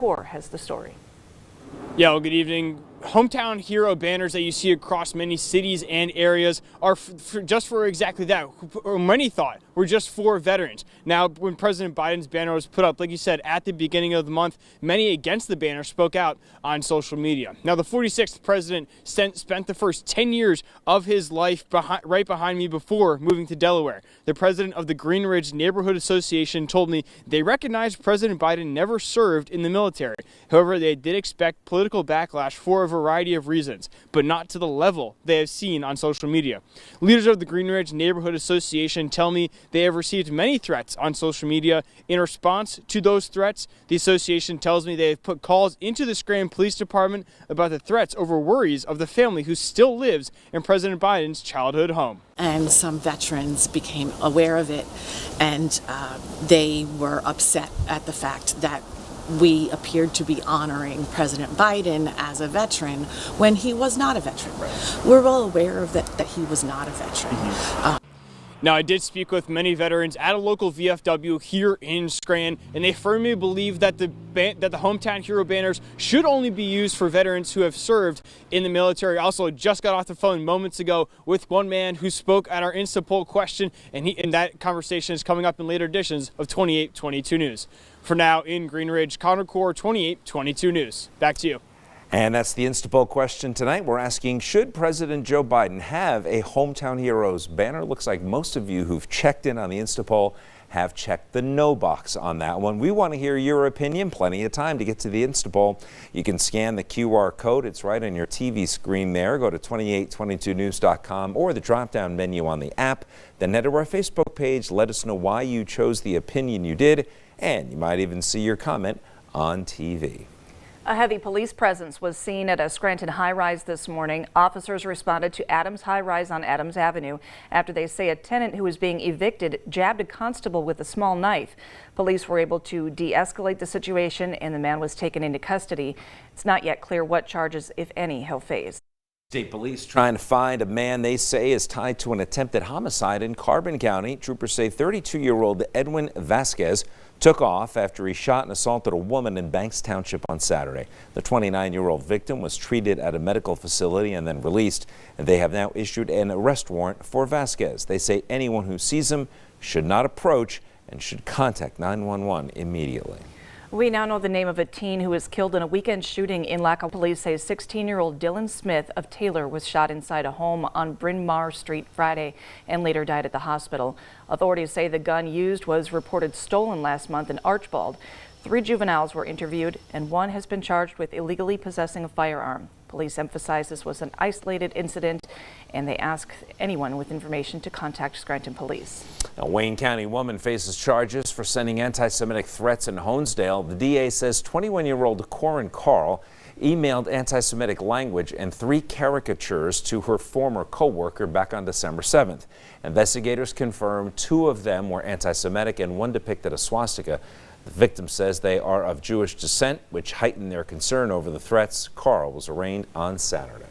Core has the story. Yeah, well, good evening. Hometown hero banners that you see across many cities and areas are just for exactly that. Many thought were just for veterans. Now, when President Biden's banner was put up, like you said, at the beginning of the month, many against the banner spoke out on social media. Now, the 46th president spent the first 10 years of his life right behind me before moving to Delaware. The president of the Green Ridge Neighborhood Association told me they recognize President Biden never served in the military. However, they did expect political backlash for a variety of reasons, but not to the level they have seen on social media. Leaders of the Green Ridge Neighborhood Association tell me they have received many threats on social media. In response to those threats, the association tells me they have put calls into the Scranton Police Department about the threats over worries of the family who still lives in President Biden's childhood home. And some veterans became aware of it, and they were upset at the fact that we appeared to be honoring President Biden as a veteran when he was not a veteran. We're well aware of that he was not a veteran. Now, I did speak with many veterans at a local VFW here in Scranton, and they firmly believe that the Hometown Hero banners should only be used for veterans who have served in the military. Also, just got off the phone moments ago with one man who spoke at our Insta poll question, and that conversation is coming up in later editions of 2822 News. For now, in Green Ridge, Connor Core, 2822 News. Back to you. And that's the Instapoll question tonight. We're asking, should President Joe Biden have a Hometown Heroes banner? Looks like most of you who've checked in on the Instapoll have checked the no box on that one. We want to hear your opinion. Plenty of time to get to the Instapoll. You can scan the QR code. It's right on your TV screen there. Go to 2822news.com or the drop-down menu on the app. Then head to our Facebook page. Let us know why you chose the opinion you did, and you might even see your comment on TV. A heavy police presence was seen at a Scranton high-rise this morning. Officers responded to Adams high-rise on Adams Avenue after they say a tenant who was being evicted jabbed a constable with a small knife. Police were able to de-escalate the situation and the man was taken into custody. It's not yet clear what charges, if any, he'll face. State police trying to find a man they say is tied to an attempted homicide in Carbon County. Troopers say 32-year-old Edwin Vasquez took off after he shot and assaulted a woman in Banks Township on Saturday. The 29-year-old victim was treated at a medical facility and then released. And they have now issued an arrest warrant for Vasquez. They say anyone who sees him should not approach and should contact 911 immediately. We now know the name of a teen who was killed in a weekend shooting in Lackawanna. Police say 16-year-old Dylan Smith of Taylor was shot inside a home on Bryn Mawr Street Friday and later died at the hospital. Authorities say the gun used was reported stolen last month in Archbald. 3 juveniles were interviewed and 1 has been charged with illegally possessing a firearm. Police emphasize this was an isolated incident and they ask anyone with information to contact Scranton Police. A Wayne County woman faces charges for sending anti-Semitic threats in Honesdale. The DA says 21-year-old Corin Carl emailed anti-Semitic language and 3 caricatures to her former co-worker back on December 7th. Investigators confirm 2 of them were anti-Semitic and 1 depicted a swastika. The victim says they are of Jewish descent, which heightened their concern over the threats. Carl was arraigned on Saturday.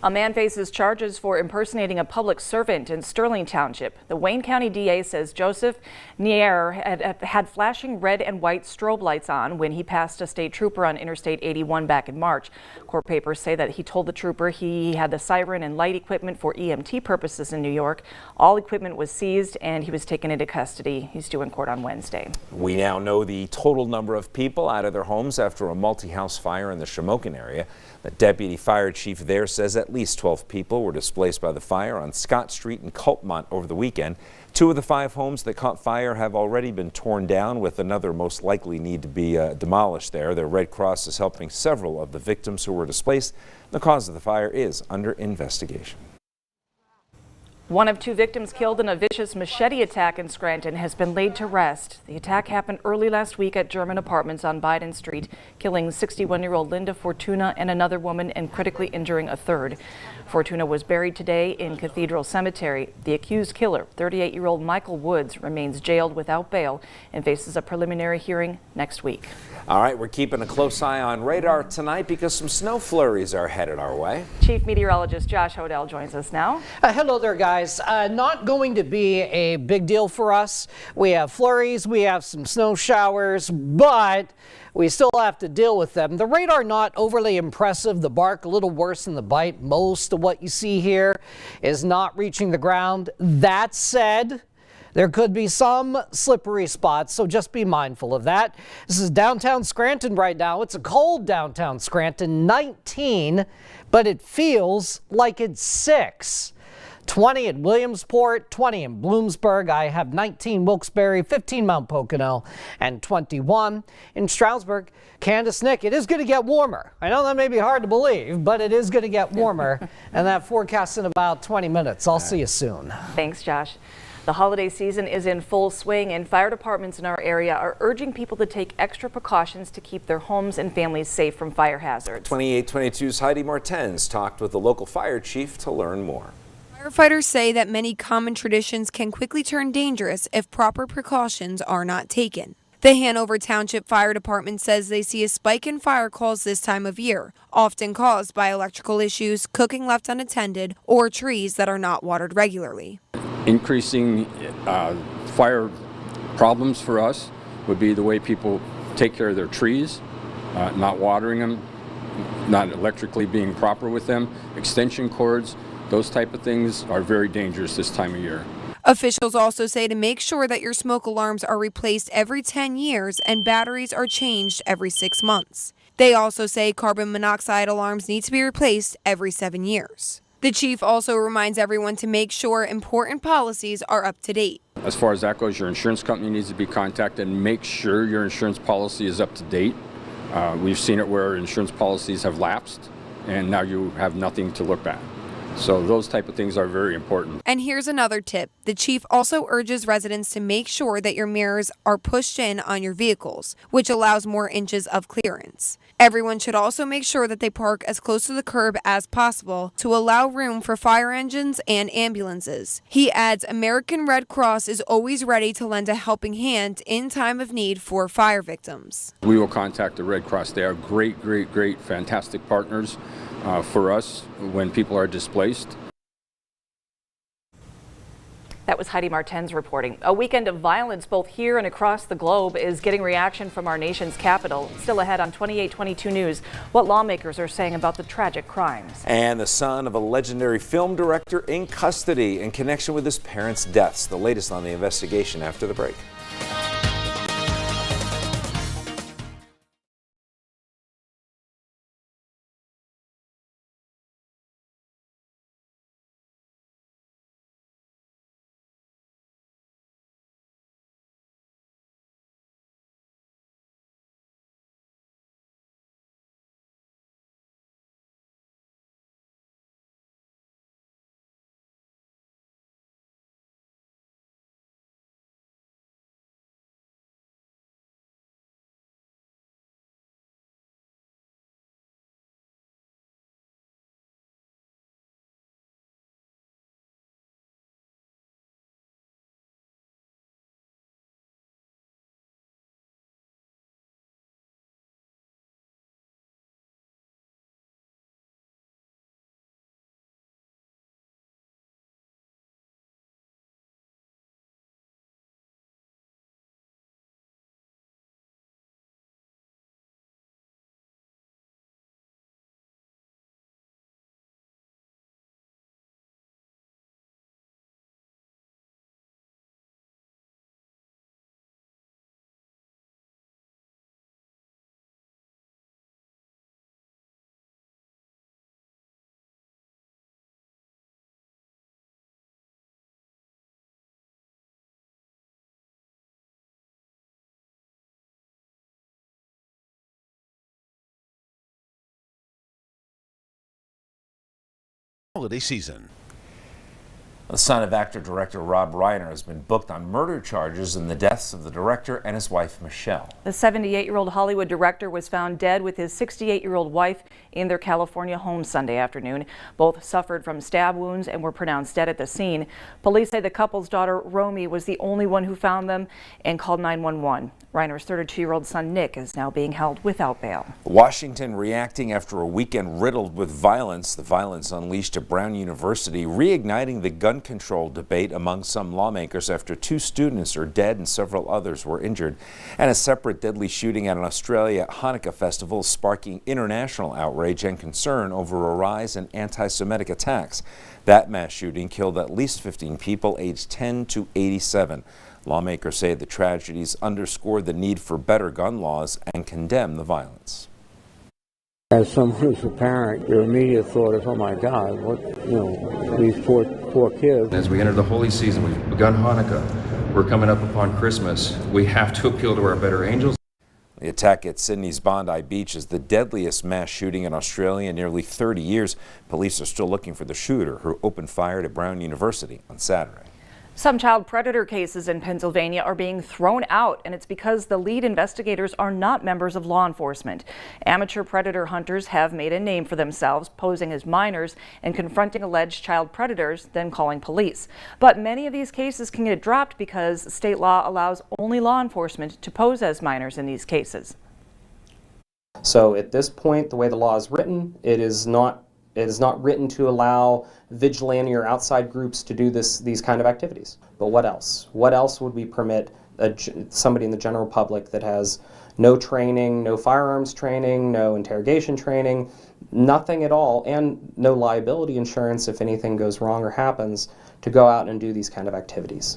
A man faces charges for impersonating a public servant in Sterling Township. The Wayne County DA says Joseph Nier had flashing red and white strobe lights on when he passed a state trooper on Interstate 81 back in March. Court papers say that he told the trooper he had the siren and light equipment for EMT purposes in New York. All equipment was seized and he was taken into custody. He's due in court on Wednesday. We now know the total number of people out of their homes after a multi-house fire in the Shamokin area. The deputy fire chief there says at least 12 people were displaced by the fire on Scott Street in Coltmont over the weekend. 2 of the 5 homes that caught fire have already been torn down, with another most likely need to be demolished there. The Red Cross is helping several of the victims who were displaced. The cause of the fire is under investigation. 1 of 2 victims killed in a vicious machete attack in Scranton has been laid to rest. The attack happened early last week at German Apartments on Biden Street, killing 61-year-old Linda Fortuna and another woman and critically injuring a third. Fortuna was buried today in Cathedral Cemetery. The accused killer, 38-year-old Michael Woods, remains jailed without bail and faces a preliminary hearing next week. All right, we're keeping a close eye on radar tonight because some snow flurries are headed our way. Chief Meteorologist Josh Hodell joins us now. Hello there, guys. guys. Not going to be a big deal for us. We have flurries, we have some snow showers, but we still have to deal with them. The radar not overly impressive. The bark a little worse than the bite. Most of what you see here is not reaching the ground. That said, there could be some slippery spots, so just be mindful of that. This is downtown Scranton right now. It's a cold downtown Scranton, 19, but it feels like it's 6. 20 in Williamsport, 20 in Bloomsburg. I have 19 Wilkes-Barre, 15 Mount Pocono, and 21 in Stroudsburg. Candace, Nick, it is going to get warmer. I know that may be hard to believe, but it is going to get warmer, and that forecast in about 20 minutes. I'll see you soon. Thanks, Josh. The holiday season is in full swing, and fire departments in our area are urging people to take extra precautions to keep their homes and families safe from fire hazards. 2822's Heidi Martens talked with the local fire chief to learn more. Firefighters say that many common traditions can quickly turn dangerous if proper precautions are not taken. The Hanover Township Fire Department says they see a spike in fire calls this time of year, often caused by electrical issues, cooking left unattended, or trees that are not watered regularly. Increasing fire problems for us would be the way people take care of their trees, not watering them, not electrically being proper with them, extension cords. Those type of things are very dangerous this time of year. Officials also say to make sure that your smoke alarms are replaced every 10 years and batteries are changed every 6 months. They also say carbon monoxide alarms need to be replaced every 7 years. The chief also reminds everyone to make sure important policies are up to date. As far as that goes, your insurance company needs to be contacted and make sure your insurance policy is up to date. We've seen it where insurance policies have lapsed and now you have nothing to look at. So those type of things are very important. And here's another tip. The chief also urges residents to make sure that your mirrors are pushed in on your vehicles, which allows more inches of clearance. Everyone should also make sure that they park as close to the curb as possible to allow room for fire engines and ambulances. He adds American Red Cross is always ready to lend a helping hand in time of need for fire victims. We will contact the Red Cross. They are great, fantastic partners for us when people are displaced. That was Heidi Martens reporting. A weekend of violence both here and across the globe is getting reaction from our nation's capital. Still ahead on 2822 News, what lawmakers are saying about the tragic crimes. And the son of a legendary film director in custody in connection with his parents' deaths. The latest on the investigation after the break. Holiday season. The son of actor-director Rob Reiner has been booked on murder charges in the deaths of the director and his wife, Michelle. The 78-year-old Hollywood director was found dead with his 68-year-old wife in their California home Sunday afternoon. Both suffered from stab wounds and were pronounced dead at the scene. Police say the couple's daughter, Romy, was the only one who found them and called 911. Reiner's 32-year-old son, Nick, is now being held without bail. Washington reacting after a weekend riddled with violence. The violence unleashed at Brown University, reigniting the gun gun control debate among some lawmakers after 2 students are dead and several others were injured. And a separate deadly shooting at an Australia Hanukkah festival sparking international outrage and concern over a rise in anti-Semitic attacks. That mass shooting killed at least 15 people aged 10 to 87. Lawmakers say the tragedies underscore the need for better gun laws and condemn the violence. As someone who's a parent, your immediate thought is, oh my God, what, these poor kids. As we enter the holy season, we've begun Hanukkah, we're coming up upon Christmas, we have to appeal to our better angels. The attack at Sydney's Bondi Beach is the deadliest mass shooting in Australia in nearly 30 years. Police are still looking for the shooter who opened fire at Brown University on Saturday. Some child predator cases in Pennsylvania are being thrown out, and it's because the lead investigators are not members of law enforcement. Amateur predator hunters have made a name for themselves, posing as minors and confronting alleged child predators, then calling police. But many of these cases can get dropped because state law allows only law enforcement to pose as minors in these cases. So at this point, the way the law is written, it is not written to allow vigilante or outside groups to do these kind of activities. But what else? What else would we permit somebody in the general public that has no training, no firearms training, no interrogation training, nothing at all, and no liability insurance if anything goes wrong or happens, to go out and do these kind of activities?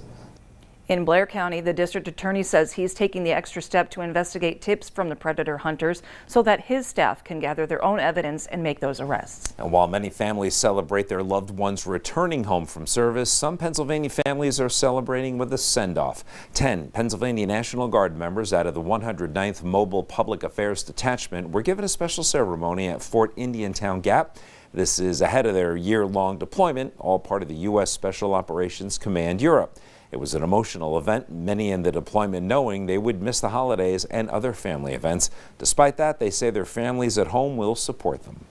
In Blair County, the district attorney says he's taking the extra step to investigate tips from the predator hunters so that his staff can gather their own evidence and make those arrests. And while many families celebrate their loved ones returning home from service, some Pennsylvania families are celebrating with a send-off. 10 Pennsylvania National Guard members out of the 109th Mobile Public Affairs Detachment were given a special ceremony at Fort Indiantown Gap. This is ahead of their year-long deployment, all part of the U.S. Special Operations Command Europe. It was an emotional event, many in the deployment knowing they would miss the holidays and other family events. Despite that, they say their families at home will support them.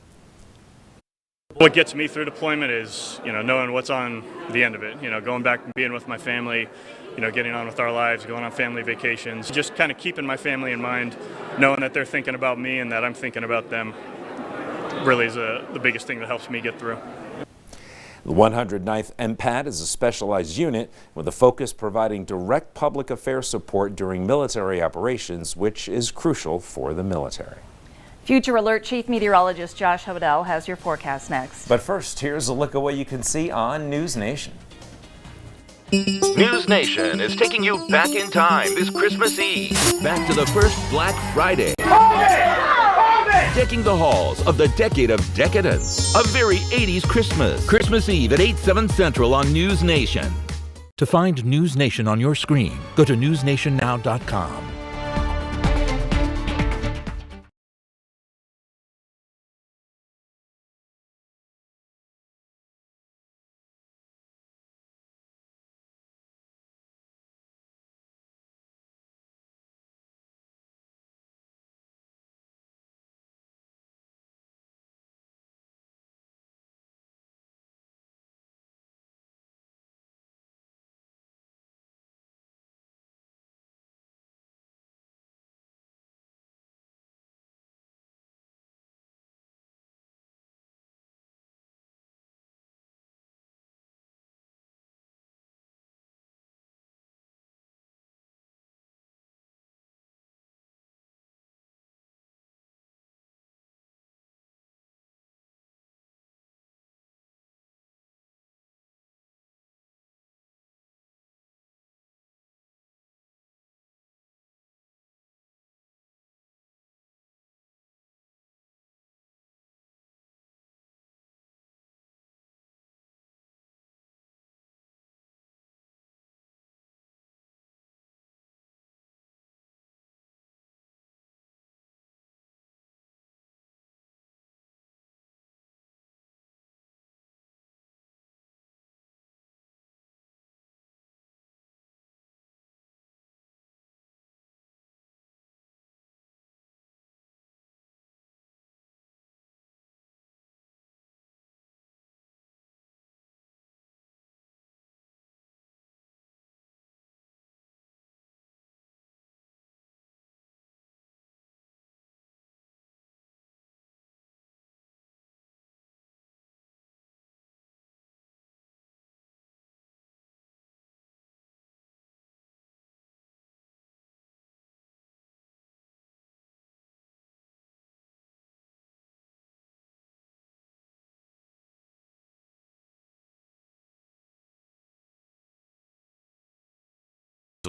What gets me through deployment is, knowing what's on the end of it. Going back and being with my family, getting on with our lives, going on family vacations, just kind of keeping my family in mind, knowing that they're thinking about me and that I'm thinking about them really is the biggest thing that helps me get through. The 109th MPAT is a specialized unit with a focus providing direct public affairs support during military operations, which is crucial for the military. Future Alert Chief Meteorologist Josh Hodel has your forecast next. But first, here's a look at what you can see on News Nation. News Nation is taking you back in time this Christmas Eve. Back to the first Black Friday. Decking the halls of the decade of decadence. A very 80s Christmas. Christmas Eve at 8, 7 Central on News Nation. To find News Nation on your screen, go to newsnationnow.com.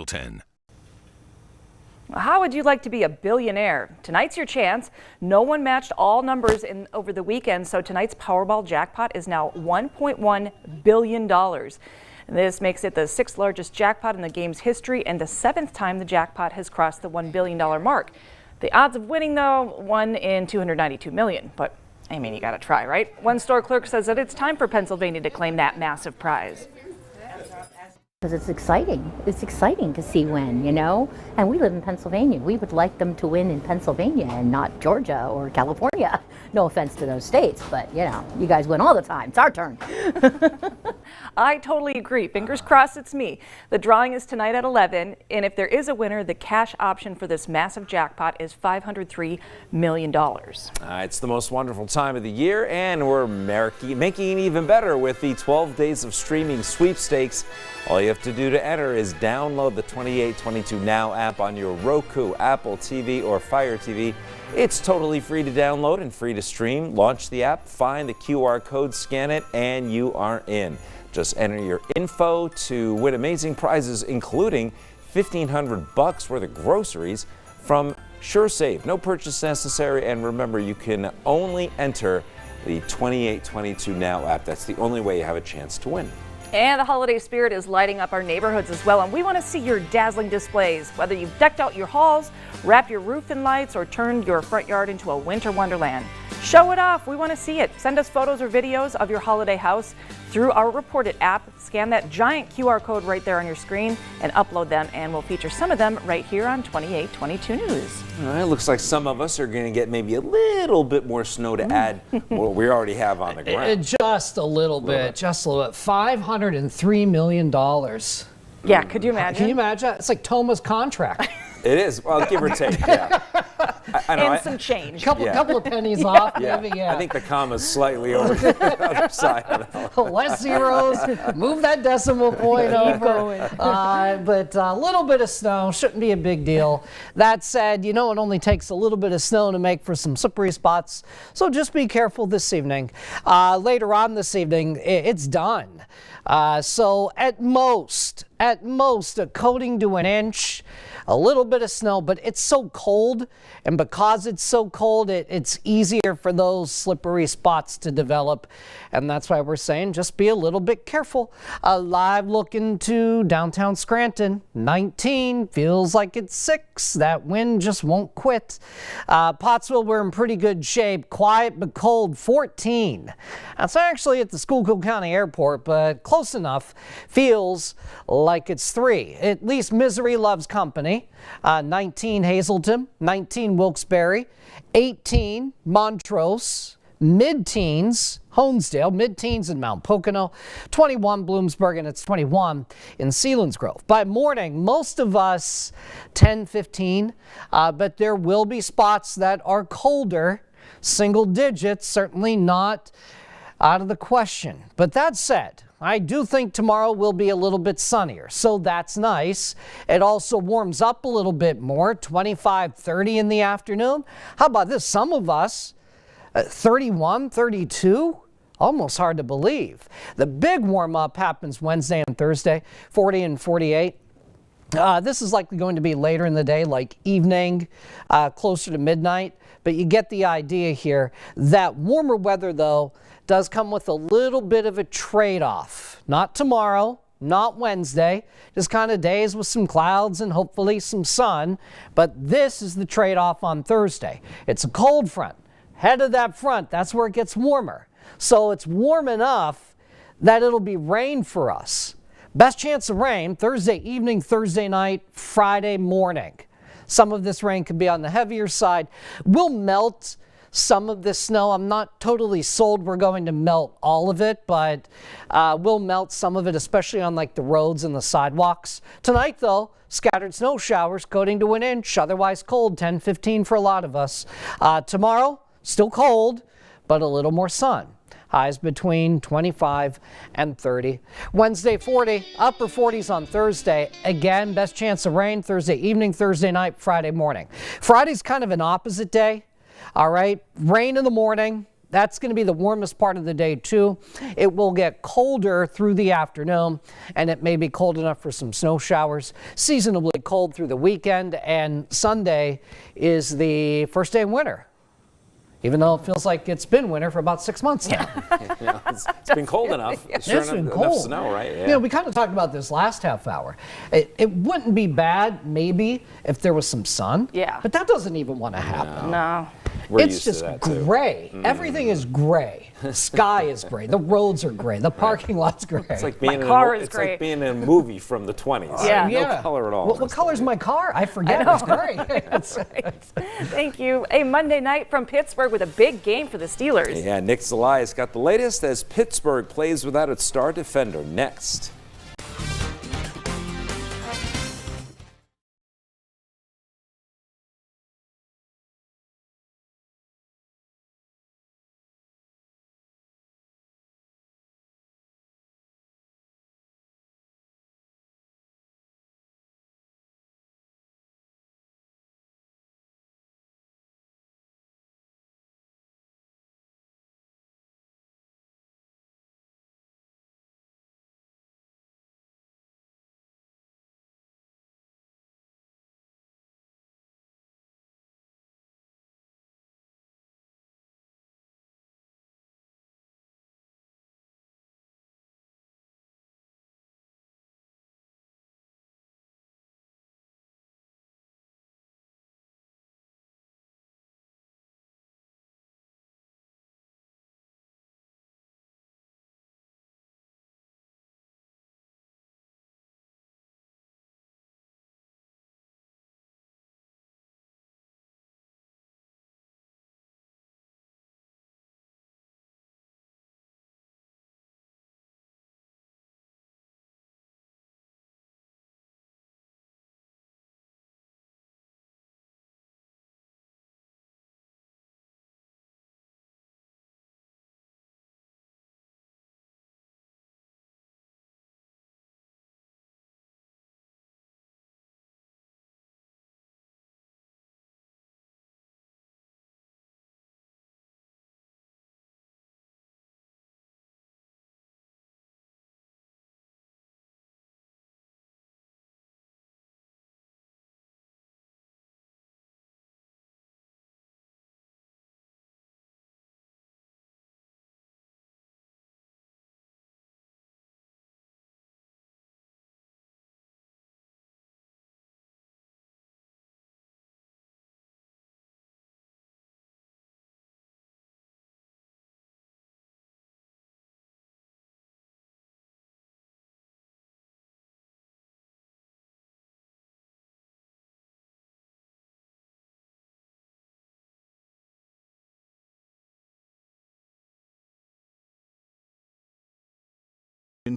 Middleton. How would you like to be a billionaire? Tonight's your chance. No one matched all numbers over the weekend, so tonight's Powerball jackpot is now $1.1 billion. This makes it the 6th largest jackpot in the game's history and the 7th time the jackpot has crossed the $1 billion mark. The odds of winning, though, 1 in 292 million. But, I mean, you gotta try, right? One store clerk says that it's time for Pennsylvania to claim that massive prize. Because it's exciting. It's exciting to see win, you know? And we live in Pennsylvania. We would like them to win in Pennsylvania and not Georgia or California. No offense to those states, but, you know, you guys win all the time. It's our turn. I totally agree. Fingers crossed it's me. The drawing is tonight at 11, and if there is a winner, the cash option for this massive jackpot is $503 million. It's the most wonderful time of the year, and we're making it even better with the 12 days of streaming sweepstakes. All you have to do to enter is download the 2822 Now app on your Roku, Apple TV, or Fire TV. It's totally free to download and free to stream. Launch the app, find the QR code, scan it, and you are in. Just enter your info to win amazing prizes, including $1,500 worth of groceries from SureSave. No purchase necessary, and remember, you can only enter the 2822 Now app. That's the only way you have a chance to win. And the holiday spirit is lighting up our neighborhoods as well, and we want to see your dazzling displays. Whether you've decked out your halls, wrapped your roof in lights, or turned your front yard into a winter wonderland. Show it off. We want to see it. Send us photos or videos of your holiday house through our Report It app. Scan that giant QR code right there on your screen and upload them, and we'll feature some of them right here on 2822 News. All right, looks like some of us are going to get maybe a little bit more snow to add what we already have on the ground. Just a little bit. $503 million. Yeah, could you imagine? Can you imagine? It's like Toma's contract. It is. Well, give or take, yeah. I know, and some change. Couple of pennies off, yeah. maybe, yeah. I think the comma's slightly over the other side of that. Less zeros, move that decimal point over. But a little bit of snow shouldn't be a big deal. That said, you know it only takes a little bit of snow to make for some slippery spots, so just be careful this evening. Later on this evening, it's done. So at most, a coating to an inch, a little bit of snow, but it's so cold, and because it's so cold, it's easier for those slippery spots to develop, and that's why we're saying just be a little bit careful. A live look into downtown Scranton, 19, feels like it's 6. That wind just won't quit. Pottsville, we're in pretty good shape, quiet but cold, 14. That's actually at the Schuylkill County Airport, but close enough. Feels like it's 3. At least misery loves company. 19 Hazleton, 19 Wilkes-Barre, 18 Montrose, mid-teens Honesdale, mid-teens in Mount Pocono, 21 Bloomsburg, and it's 21 in Selinsgrove. By morning, most of us 10, 15, but there will be spots that are colder, single digits, certainly not out of the question. But that said, I do think tomorrow will be a little bit sunnier, so that's nice. It also warms up a little bit more, 25, 30 in the afternoon. How about this? Some of us, 31, 32, almost hard to believe. The big warm up happens Wednesday and Thursday, 40 and 48. This is likely going to be later in the day, like evening, closer to midnight. But you get the idea here. That warmer weather, though, does come with a little bit of a trade-off. Not tomorrow, not Wednesday, just kind of days with some clouds and hopefully some sun. But this is the trade-off on Thursday. It's a cold front. Head of that front, that's where it gets warmer. So it's warm enough that it'll be rain for us. Best chance of rain Thursday evening, Thursday night, Friday morning. Some of this rain could be on the heavier side. We'll melt some of this snow. I'm not totally sold we're going to melt all of it, but we'll melt some of it, especially on like the roads and the sidewalks. Tonight, though, scattered snow showers, coating to an inch, otherwise cold, 10, 15 for a lot of us. Tomorrow, still cold, but a little more sun. Highs between 25 and 30. Wednesday, 40, upper 40s on Thursday. Again, best chance of rain Thursday evening, Thursday night, Friday morning. Friday's kind of an opposite day. All right, rain in the morning, That's going to be the warmest part of the day, too. It will get colder through the afternoon, and it may be cold enough for some snow showers. Seasonably cold through the weekend, and Sunday is the first day of winter. Even though it feels like it's been winter for about 6 months now. It's been cold enough. It's been cold. Enough snow, right? Yeah. You know, we kind of talked about this last half hour. It wouldn't be bad, maybe, if there was some sun. Yeah. But that doesn't even want to happen. No. We're It's used to just that, too. gray. Everything is gray. The sky is gray. The roads are gray. The parking lot's gray. It's like being car is it's great. like being in a movie from the 20s. Yeah. No color at all. What color's my car? I forget. It's gray. Thank you. A Monday night from Pittsburgh with a big game for the Steelers. Yeah, Nick Zelias got the latest as Pittsburgh plays without its star defender. Next.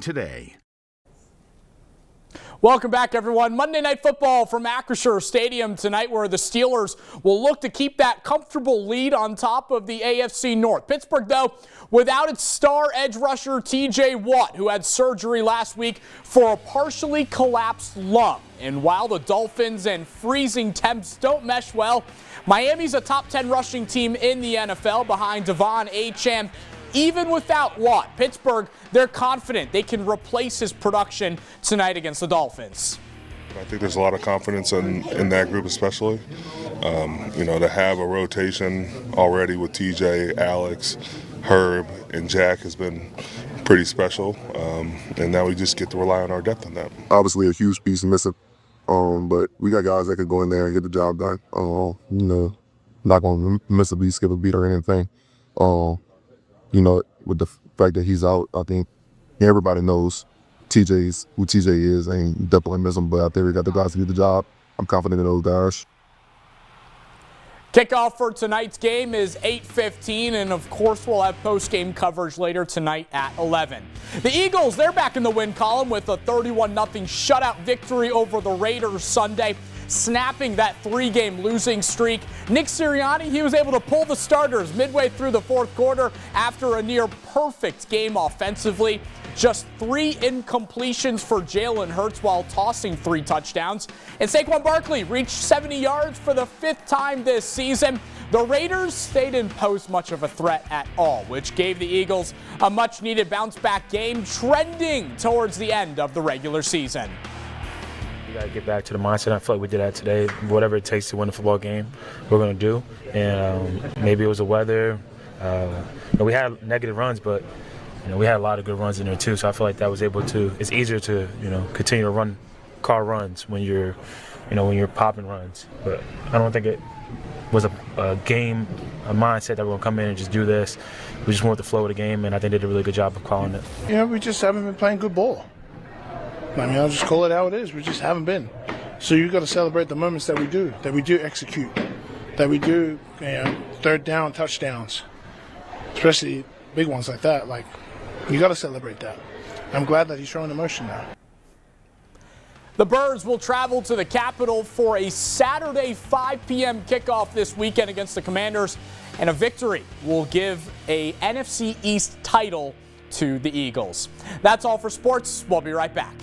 Today. Welcome back, everyone. Monday Night Football from Acrisure Stadium tonight, where the Steelers will look to keep that comfortable lead on top of the AFC North. Pittsburgh, though, without its star edge rusher TJ Watt, who had surgery last week for a partially collapsed lung. And while the Dolphins and freezing temps don't mesh well, Miami's a top 10 rushing team in the NFL behind Devon Achane. Even without Watt, Pittsburgh, they're confident they can replace his production tonight against the Dolphins. I think there's a lot of confidence in that group especially. To have a rotation already with TJ, Alex, Herb, and Jack has been pretty special. And now we just get to rely on our depth on that. Obviously a huge piece missing, but we got guys that could go in there and get the job done. Not going to miss a beat, skip a beat or anything. With the fact that he's out, I think everybody knows who TJ is, and definitely miss him. But I think we got the guys to do the job. I'm confident in those guys. Kickoff for tonight's game is 8:15, and of course we'll have post-game coverage later tonight at 11. The Eagles, they're back in the win column with a 31-0 shutout victory over the Raiders Sunday, snapping that 3-game losing streak. Nick Sirianni, he was able to pull the starters midway through the fourth quarter after a near perfect game offensively. Just 3 incompletions for Jalen Hurts while tossing 3 touchdowns. And Saquon Barkley reached 70 yards for the 5th time this season. The Raiders, they didn't pose much of a threat at all, which gave the Eagles a much-needed bounce-back game, trending towards the end of the regular season. We got to get back to the mindset. I feel like we did that today. Whatever it takes to win a football game, we're going to do. And maybe it was the weather. We had negative runs, but we had a lot of good runs in there too. So I feel like that was able to. It's easier to continue to run car runs when you're popping runs. But I don't think it was a game, a mindset that we're going to come in and just do this. We just went with the flow of the game, and I think they did a really good job of calling it. We just haven't been playing good ball. I mean, I'll just call it how it is. We just haven't been. So you've got to celebrate the moments that we do execute, that we do third down touchdowns, especially big ones like that. Like, you got to celebrate that. I'm glad that he's showing emotion now. The Birds will travel to the Capitol for a Saturday 5 p.m. kickoff this weekend against the Commanders, and a victory will give a NFC East title to the Eagles. That's all for sports. We'll be right back.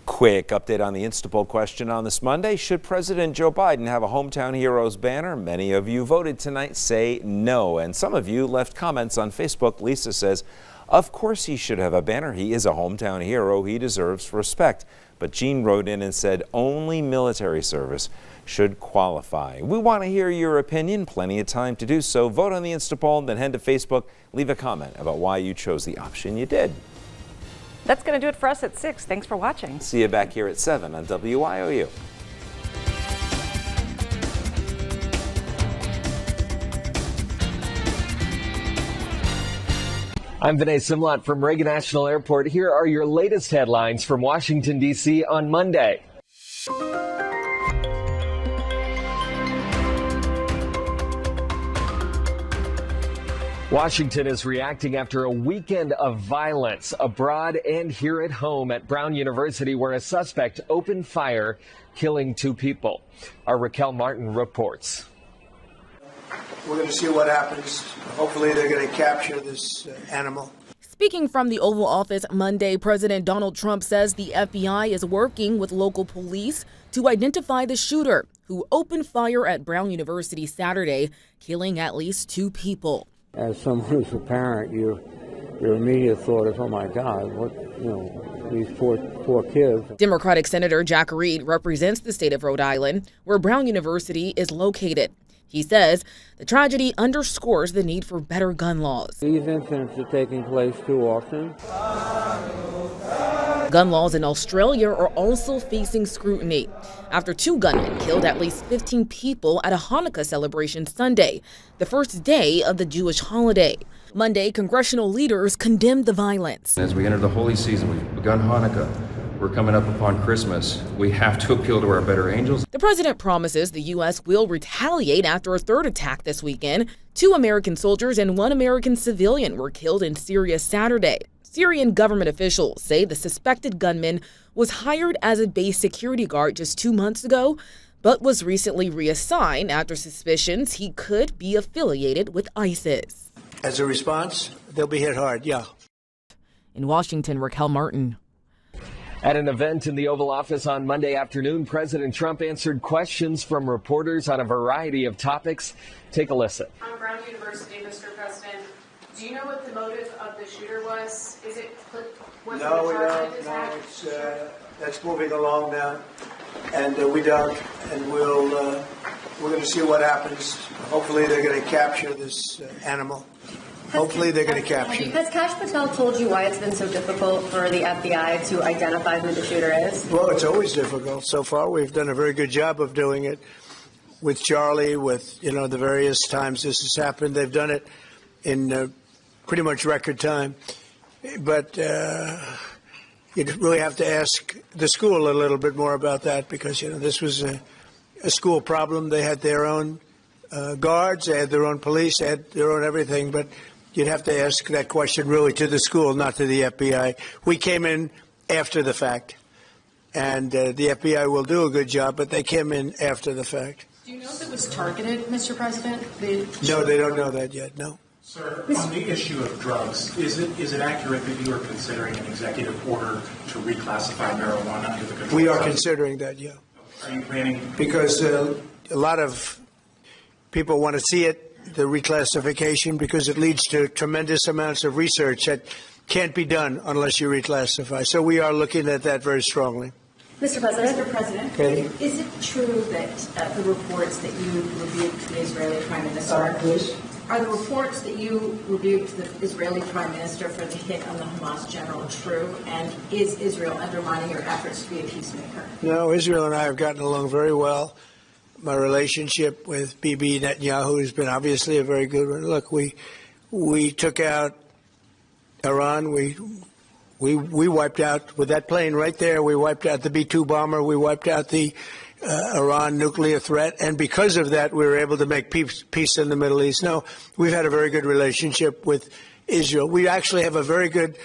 Quick update on the Instapoll question on this Monday. Should President Joe Biden have a Hometown Heroes banner? Many of you voted tonight say no, and some of you left comments on Facebook. Lisa says, of course he should have a banner. He is a hometown hero. He deserves respect. But Jean wrote in and said only military service should qualify. We want to hear your opinion. Plenty of time to do so. Vote on the Instapoll, then head to Facebook. Leave a comment about why you chose the option you did. That's going to do it for us at 6. Thanks for watching. See you back here at 7 on WYOU. I'm Vinay Simlot from Reagan National Airport. Here are your latest headlines from Washington, D.C. on Monday. Washington is reacting after a weekend of violence abroad and here at home at Brown University, where a suspect opened fire, killing 2 people. Our Raquel Martin reports. We're going to see what happens. Hopefully they're going to capture this animal. Speaking from the Oval Office Monday, President Donald Trump says the FBI is working with local police to identify the shooter who opened fire at Brown University Saturday, killing at least 2 people. As someone who's a parent, your immediate thought is, oh my God, what, these poor kids. Democratic Senator Jack Reed represents the state of Rhode Island, where Brown University is located. He says the tragedy underscores the need for better gun laws. These incidents are taking place too often. Gun laws in Australia are also facing scrutiny after 2 gunmen killed at least 15 people at a Hanukkah celebration Sunday, the first day of the Jewish holiday. Monday, congressional leaders condemned the violence. As we enter the holy season, we've begun Hanukkah. We're coming up upon Christmas. We have to appeal to our better angels. The president promises the U.S. will retaliate after a 3rd attack this weekend. 2 American soldiers and 1 American civilian were killed in Syria Saturday. Syrian government officials say the suspected gunman was hired as a base security guard just 2 months ago, but was recently reassigned after suspicions he could be affiliated with ISIS. As a response, they'll be hit hard, yeah. In Washington, Raquel Martin. At an event in the Oval Office on Monday afternoon, President Trump answered questions from reporters on a variety of topics. Take a listen. On Brown University, Mr. President, do you know what the motive of the shooter was? Was it a targeted attack? No, that's moving along now, and we don't, and we're going to see what happens. Hopefully they're going to capture this animal. Hopefully they're going to capture it. Has Kash Patel told you why it's been so difficult for the FBI to identify who the shooter is? Well, it's always difficult. So far, we've done a very good job of doing it with Charlie, with, the various times this has happened. They've done it in pretty much record time. But you really have to ask the school a little bit more about that because, this was a school problem. They had their own guards, they had their own police, they had their own everything. But you'd have to ask that question really to the school, not to the FBI. We came in after the fact, and the FBI will do a good job, but they came in after the fact. Do you know if it was targeted, Mr. President? No, they don't know that yet, no. Sir, on the issue of drugs, is it accurate that you are considering an executive order to reclassify marijuana under the control? We are considering that, yeah. Are you planning? Because a lot of people want to see it, the reclassification, because it leads to tremendous amounts of research that can't be done unless you reclassify. So we are looking at that very strongly. Mr. President. Mr. President, Katie? is it true that the reports that you rebuked the Israeli Prime Minister are the reports that you rebuked the Israeli Prime Minister for the hit on the Hamas general true? And is Israel undermining your efforts to be a peacemaker? No, Israel and I have gotten along very well. My relationship with Bibi Netanyahu has been obviously a very good one. Look, we took out Iran. We wiped out, with that plane right there, we wiped out the B-2 bomber. We wiped out the Iran nuclear threat. And because of that, we were able to make peace in the Middle East. No, we've had a very good relationship with Israel. We actually have a very good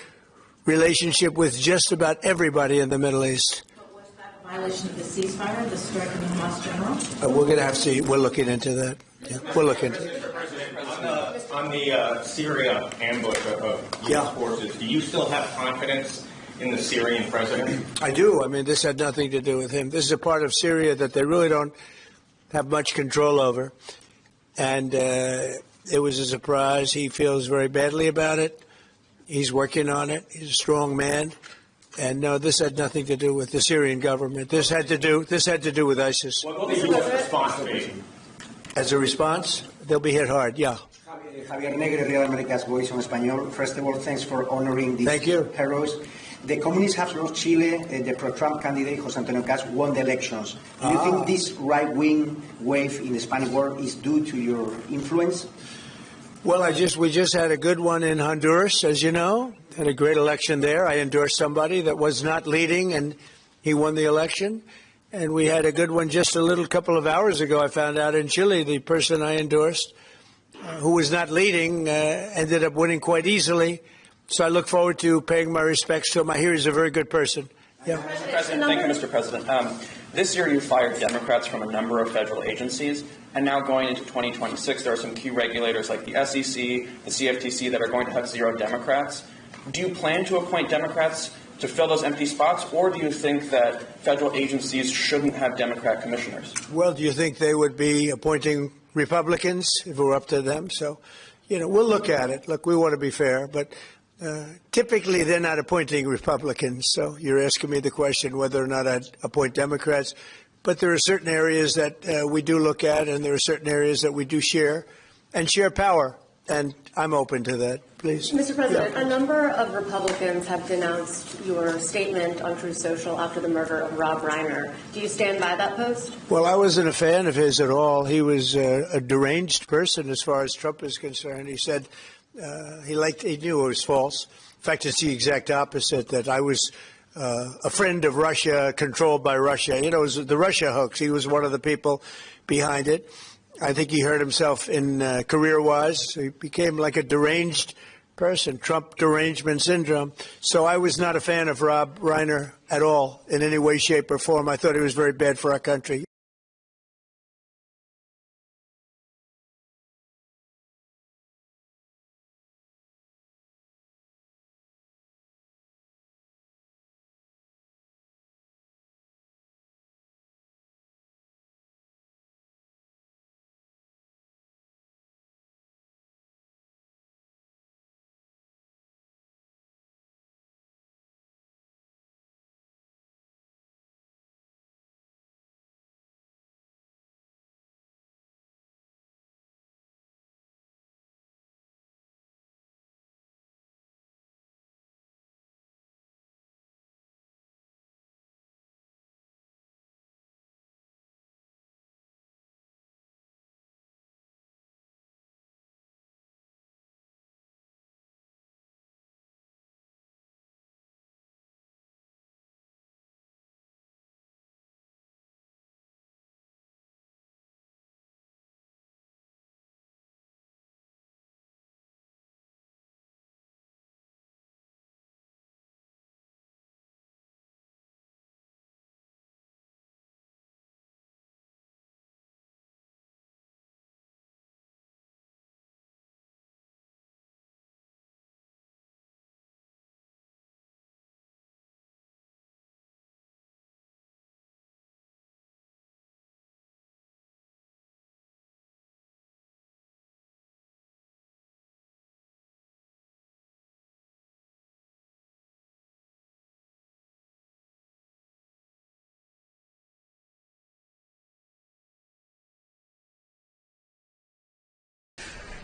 relationship with just about everybody in the Middle East. Violation of the ceasefire, the strike on the Hamas general? We're going to have to see. We're looking into that. Yeah, we're looking into it. On the Syria ambush of U.S. forces, do you still have confidence in the Syrian president? I do. I mean, this had nothing to do with him. This is a part of Syria that they really don't have much control over. And it was a surprise. He feels very badly about it. He's working on it. He's a strong man. And no, this had nothing to do with the Syrian government. This had to do with ISIS. What will the U.S. response be? As a response, they'll be hit hard, yeah. Javier Negre, Real America's Voice on Español. First of all, thanks for honoring these heroes. The communists have lost Chile. The pro-Trump candidate, José Antonio Cast, won the elections. Do you think this right-wing wave in the Spanish world is due to your influence? Well, we just had a good one in Honduras, as you know. Had a great election there. I endorsed somebody that was not leading, and he won the election. And we had a good one just a couple of hours ago. I found out in Chile, the person I endorsed, who was not leading, ended up winning quite easily. So I look forward to paying my respects to him. I hear he's a very good person, Yeah. Mr. President, thank you, Mr. President. This year you fired Democrats from a number of federal agencies, and now going into 2026, there are some key regulators like the SEC, the CFTC that are going to have 0 Democrats. Do you plan to appoint Democrats to fill those empty spots, or do you think that federal agencies shouldn't have Democrat commissioners? Well, do you think they would be appointing Republicans if it were up to them? So, we'll look at it. Look, we want to be fair, but typically they're not appointing Republicans. So you're asking me the question whether or not I'd appoint Democrats. But there are certain areas that we do look at, and there are certain areas that we do share power. And I'm open to that. Please. Mr. President, a number of Republicans have denounced your statement on Truth Social after the murder of Rob Reiner. Do you stand by that post? Well, I wasn't a fan of his at all. He was a deranged person as far as Trump is concerned. He said he knew it was false. In fact, it's the exact opposite, that I was a friend of Russia, controlled by Russia. It was the Russia hoax. He was one of the people behind it. I think he hurt himself in career-wise. He became like a deranged person, Trump derangement syndrome. So I was not a fan of Rob Reiner at all in any way, shape, or form. I thought he was very bad for our country.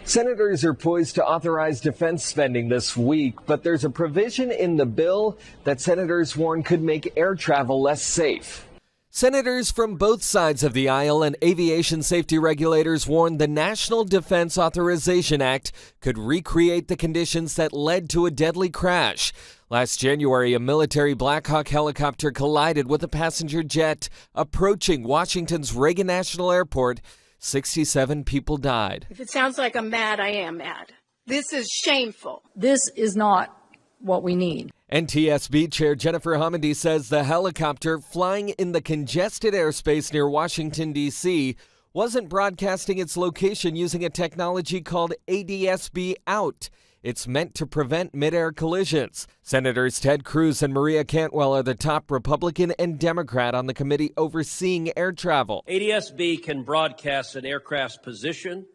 Senators are poised to authorize defense spending this week, but there's a provision in the bill that senators warn could make air travel less safe. Senators from both sides of the aisle and aviation safety regulators warn the National Defense Authorization Act could recreate the conditions that led to a deadly crash. Last January, a military Black Hawk helicopter collided with a passenger jet approaching Washington's Reagan National Airport. 67 people died. If it sounds like I'm mad, I am mad. This is shameful. This is not what we need. NTSB Chair Jennifer Homendy says the helicopter flying in the congested airspace near Washington, D.C. wasn't broadcasting its location using a technology called ADS-B Out. It's meant to prevent mid-air collisions. Senators Ted Cruz and Maria Cantwell are the top Republican and Democrat on the committee overseeing air travel. ADS-B can broadcast an aircraft's position,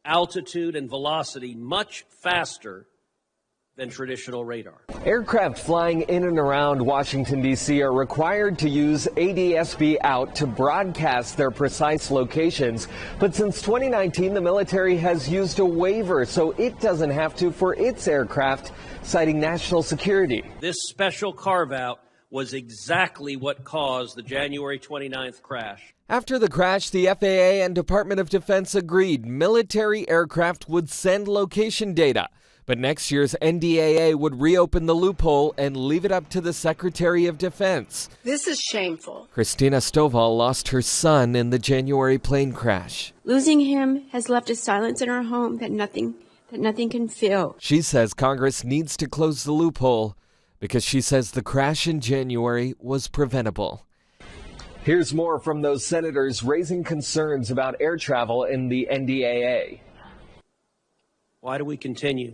altitude, and velocity much faster than traditional radar. Aircraft flying in and around Washington, D.C. are required to use ADS-B Out to broadcast their precise locations. But since 2019, the military has used a waiver so it doesn't have to for its aircraft, citing national security. This special carve-out was exactly what caused the January 29th crash. After the crash, the FAA and Department of Defense agreed military aircraft would send location data. But next year's NDAA would reopen the loophole and leave it up to the Secretary of Defense. This is shameful. Christina Stovall lost her son in the January plane crash. Losing him has left a silence in our home that nothing can fill. She says Congress needs to close the loophole because she says the crash in January was preventable. Here's more from those senators raising concerns about air travel in the NDAA. Why do we continue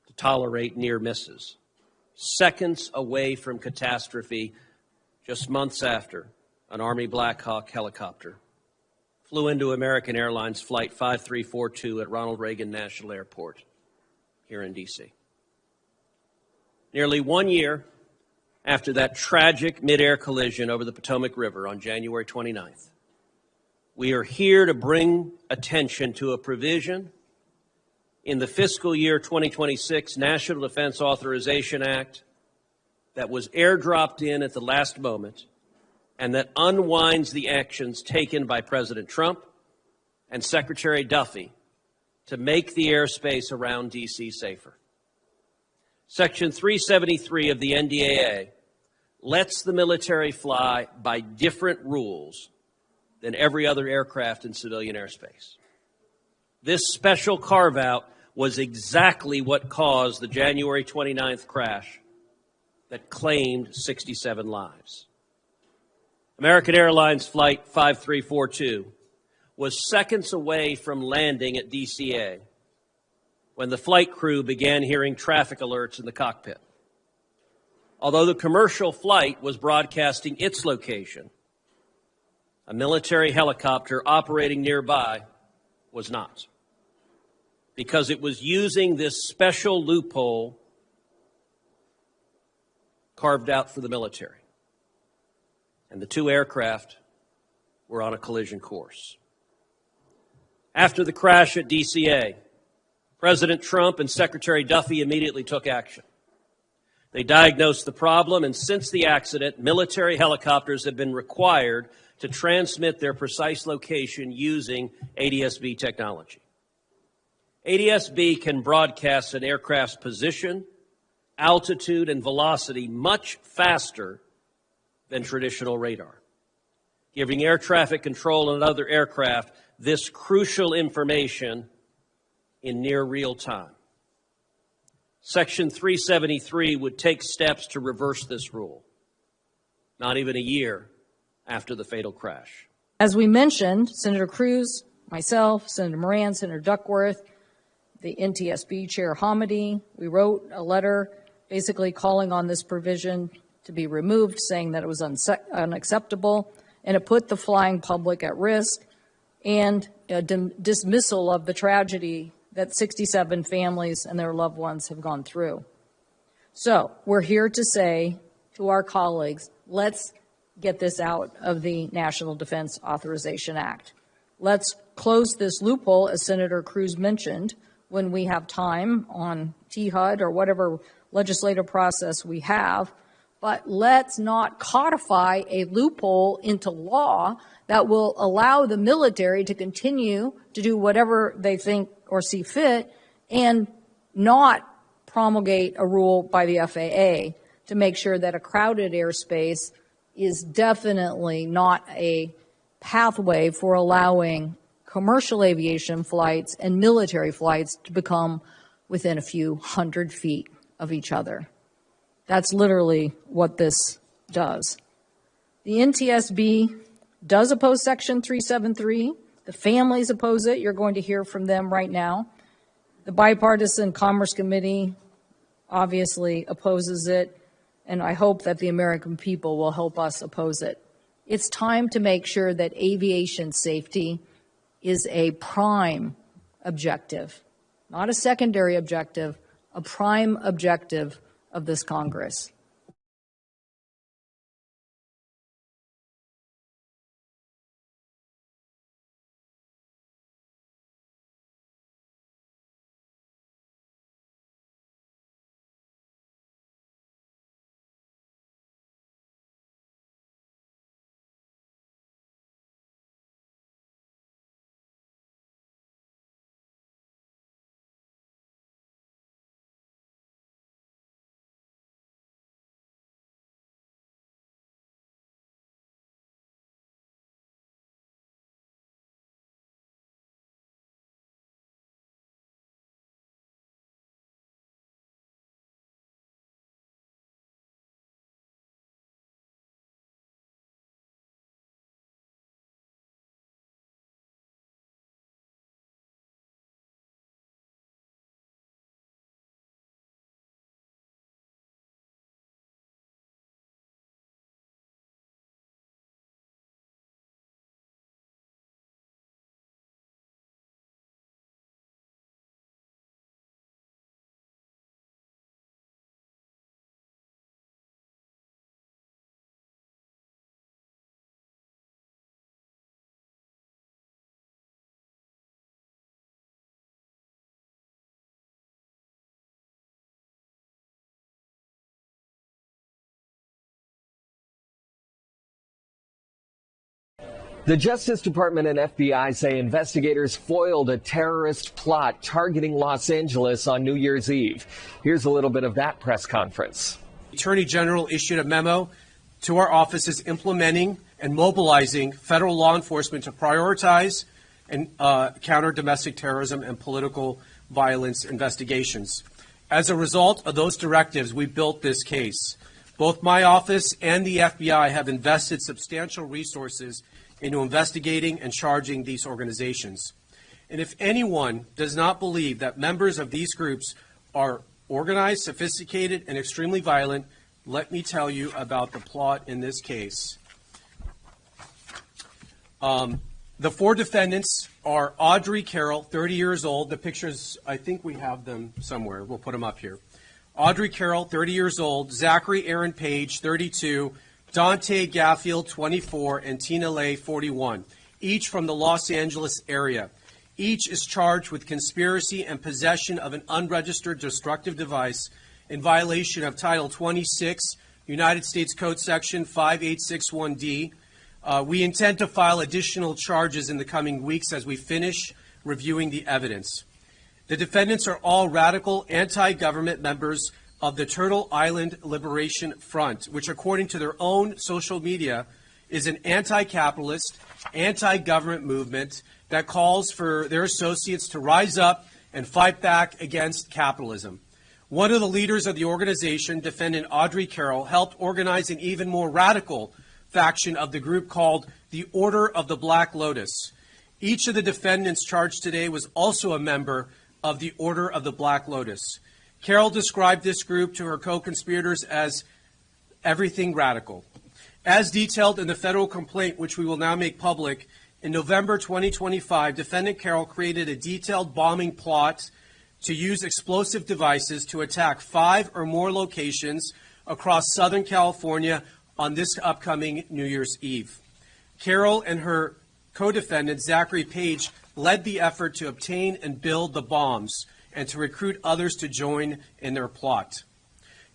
to tolerate near misses? Seconds away from catastrophe, just months after an Army Black Hawk helicopter flew into American Airlines Flight 5342 at Ronald Reagan National Airport here in D.C. Nearly 1 year after that tragic mid-air collision over the Potomac River on January 29th, we are here to bring attention to a provision in the fiscal year 2026 National Defense Authorization Act that was airdropped in at the last moment and that unwinds the actions taken by President Trump and Secretary Duffy to make the airspace around D.C. safer. Section 373 of the NDAA lets the military fly by different rules than every other aircraft in civilian airspace. This special carve-out was exactly what caused the January 29th crash that claimed 67 lives. American Airlines Flight 5342 was seconds away from landing at DCA when the flight crew began hearing traffic alerts in the cockpit. Although the commercial flight was broadcasting its location, a military helicopter operating nearby was not, because it was using this special loophole carved out for the military. And the two aircraft were on a collision course. After the crash at DCA, President Trump and Secretary Duffy immediately took action. They diagnosed the problem, and since the accident, military helicopters have been required to transmit their precise location using ADS-B technology. ADS-B can broadcast an aircraft's position, altitude, and velocity much faster than traditional radar, giving air traffic control and other aircraft this crucial information in near real time. Section 373 would take steps to reverse this rule, not even a year after the fatal crash. As we mentioned, Senator Cruz, myself, Senator Moran, Senator Duckworth, the NTSB Chair Hamady, we wrote a letter basically calling on this provision to be removed, saying that it was unacceptable, and it put the flying public at risk, and a dismissal of the tragedy that 67 families and their loved ones have gone through. So we're here to say to our colleagues, let's get this out of the National Defense Authorization Act. Let's close this loophole, as Senator Cruz mentioned, when we have time on THUD or whatever legislative process we have. But let's not codify a loophole into law that will allow the military to continue to do whatever they think or see fit and not promulgate a rule by the FAA to make sure that a crowded airspace is definitely not a pathway for allowing commercial aviation flights and military flights to become within a few 100 feet of each other. That's literally what this does. The NTSB does oppose Section 373. The families oppose it. You're going to hear from them right now. The Bipartisan Commerce Committee obviously opposes it, and I hope that the American people will help us oppose it. It's time to make sure that aviation safety is a prime objective, not a secondary objective, a prime objective of this Congress. The Justice Department and FBI say investigators foiled a terrorist plot targeting Los Angeles on New Year's Eve. Here's a little bit of that press conference. The Attorney General issued a memo to our offices implementing and mobilizing federal law enforcement to prioritize and counter domestic terrorism and political violence investigations. As a result of those directives, we built this case. Both my office and the FBI have invested substantial resources into investigating and charging these organizations. And if anyone does not believe that members of these groups are organized, sophisticated, and extremely violent, let me tell you about the plot in this case. The four defendants are Audrey Carroll, 30 years old. The pictures, I think we have them somewhere. We'll put them up here. Audrey Carroll, 30 years old. Zachary Aaron Page, 32. Dante Gaffield, 24, and Tina Lay, 41, each from the Los Angeles area. Each is charged with conspiracy and possession of an unregistered destructive device in violation of Title 26, United States Code Section 5861D. We intend to file additional charges in the coming weeks as we finish reviewing the evidence. The defendants are all radical anti-government members of the Turtle Island Liberation Front, which, according to their own social media, is an anti-capitalist, anti-government movement that calls for their associates to rise up and fight back against capitalism. One of the leaders of the organization, defendant Audrey Carroll, helped organize an even more radical faction of the group called the Order of the Black Lotus. Each of the defendants charged today was also a member of the Order of the Black Lotus. Carroll described this group to her co-conspirators as everything radical. As detailed in the federal complaint, which we will now make public, in November 2025, defendant Carroll created a detailed bombing plot to use explosive devices to attack 5 or more locations across Southern California on this upcoming New Year's Eve. Carroll and her co-defendant, Zachary Page, led the effort to obtain and build the bombs and to recruit others to join in their plot.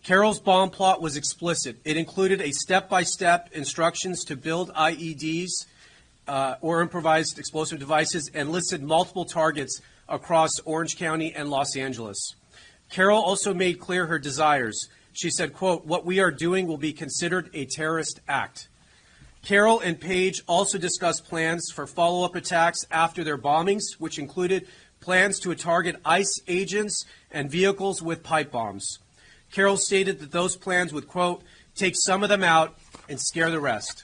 Carroll's bomb plot was explicit. It included a step-by-step instructions to build IEDs or improvised explosive devices and listed multiple targets across Orange County and Los Angeles. Carroll also made clear her desires. She said, quote, "What we are doing will be considered a terrorist act." Carroll and Page also discussed plans for follow-up attacks after their bombings, which included plans to target ICE agents and vehicles with pipe bombs. Carroll stated that those plans would, quote, "take some of them out and scare the rest."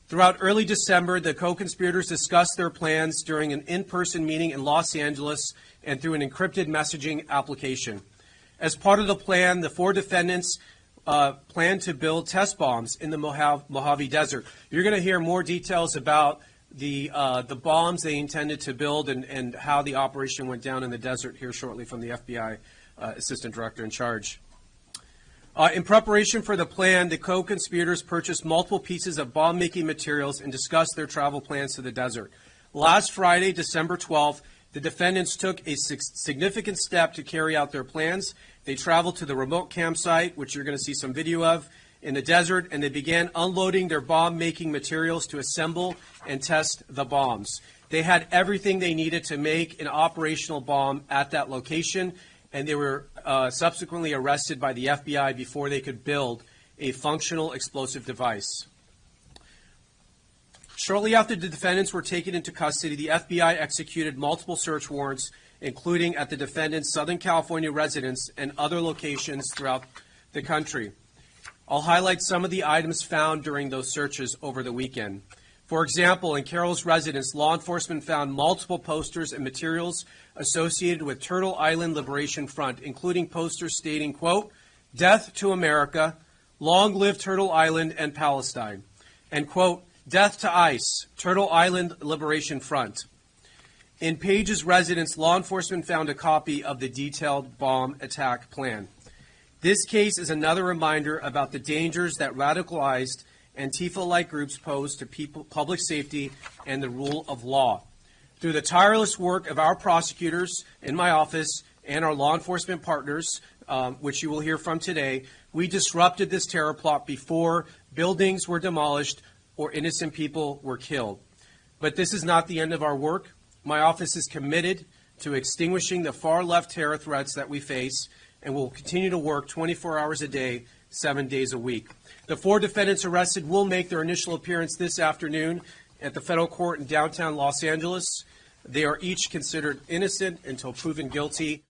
Throughout early December, the co-conspirators discussed their plans during an in-person meeting in Los Angeles and through an encrypted messaging application. As part of the plan, the 4 defendants planned to build test bombs in the Mojave Desert. You're going to hear more details about the bombs they intended to build and how the operation went down in the desert here shortly from the FBI Assistant Director in charge. In preparation for the plan, the co-conspirators purchased multiple pieces of bomb-making materials and discussed their travel plans to the desert. Last Friday, December 12th, the defendants took a significant step to carry out their plans. They traveled to the remote campsite, which you're going to see some video of, in the desert, and they began unloading their bomb-making materials to assemble and test the bombs. They had everything they needed to make an operational bomb at that location, and they were subsequently arrested by the FBI before they could build a functional explosive device. Shortly after the defendants were taken into custody, the FBI executed multiple search warrants, including at the defendants' Southern California residence and other locations throughout the country. I'll highlight some of the items found during those searches over the weekend. For example, in Carroll's residence, law enforcement found multiple posters and materials associated with Turtle Island Liberation Front, including posters stating, quote, "Death to America, long live Turtle Island and Palestine," and, quote, "Death to ICE, Turtle Island Liberation Front." In Page's residence, law enforcement found a copy of the detailed bomb attack plan. This case is another reminder about the dangers that radicalized Antifa-like groups pose to public safety and the rule of law. Through the tireless work of our prosecutors in my office and our law enforcement partners, which you will hear from today, we disrupted this terror plot before buildings were demolished or innocent people were killed. But this is not the end of our work. My office is committed to extinguishing the far-left terror threats that we face, and will continue to work 24 hours a day, 7 days a week. The 4 defendants arrested will make their initial appearance this afternoon at the federal court in downtown Los Angeles. They are each considered innocent until proven guilty.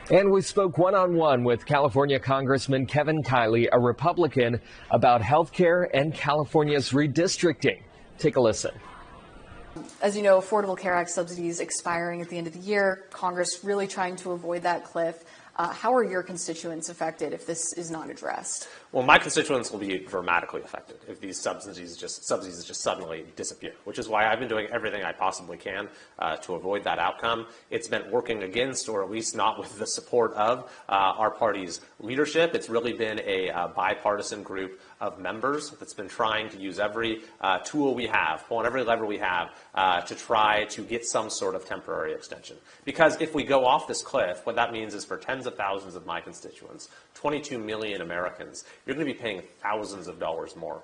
And we spoke one-on-one with California Congressman Kevin Kiley, a Republican, about health care and California's redistricting. Take a listen. As you know, Affordable Care Act subsidies expiring at the end of the year. Congress really trying to avoid that cliff. How are your constituents affected if this is not addressed? Well, my constituents will be dramatically affected if these subsidies just suddenly disappear, which is why I've been doing everything I possibly can to avoid that outcome. It's been working against, or at least not with the support of, our party's leadership. It's really been a bipartisan group of members that's been trying to use every tool we have, pulling every lever we have to try to get some sort of temporary extension. Because if we go off this cliff, what that means is for tens of thousands of my constituents, 22 million Americans, you're going to be paying thousands of dollars more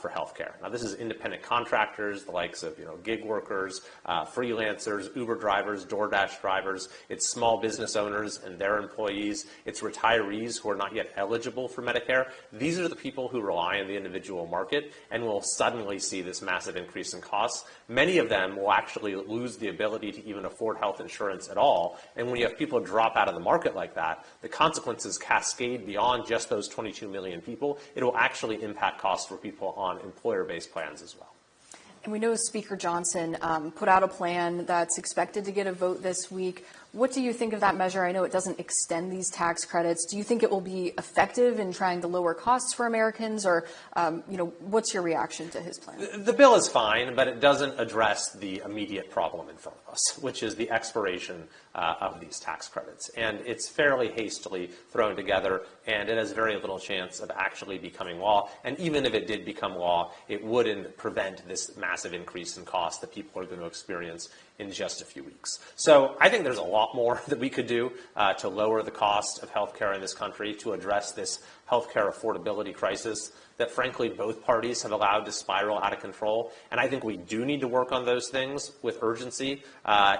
for health care. Now, this is independent contractors, the likes of gig workers, freelancers, Uber drivers, DoorDash drivers. It's small business owners and their employees. It's retirees who are not yet eligible for Medicare. These are the people who rely on the individual market and will suddenly see this massive increase in costs. Many of them will actually lose the ability to even afford health insurance at all. And when you have people drop out of the market like that, the consequences cascade beyond just those 22 million people. It will actually impact costs for people on employer-based plans as well. And we know Speaker Johnson put out a plan that's expected to get a vote this week. What do you think of that measure? I know it doesn't extend these tax credits. Do you think it will be effective in trying to lower costs for Americans, or what's your reaction to his plan? The bill is fine, but it doesn't address the immediate problem in front of us, which is the expiration of these tax credits. And it's fairly hastily thrown together, and it has very little chance of actually becoming law. And even if it did become law, it wouldn't prevent this massive increase in cost that people are going to experience in just a few weeks. So I think there's a lot more that we could do to lower the cost of healthcare in this country, to address this healthcare affordability crisis that, frankly, both parties have allowed to spiral out of control. And I think we do need to work on those things with urgency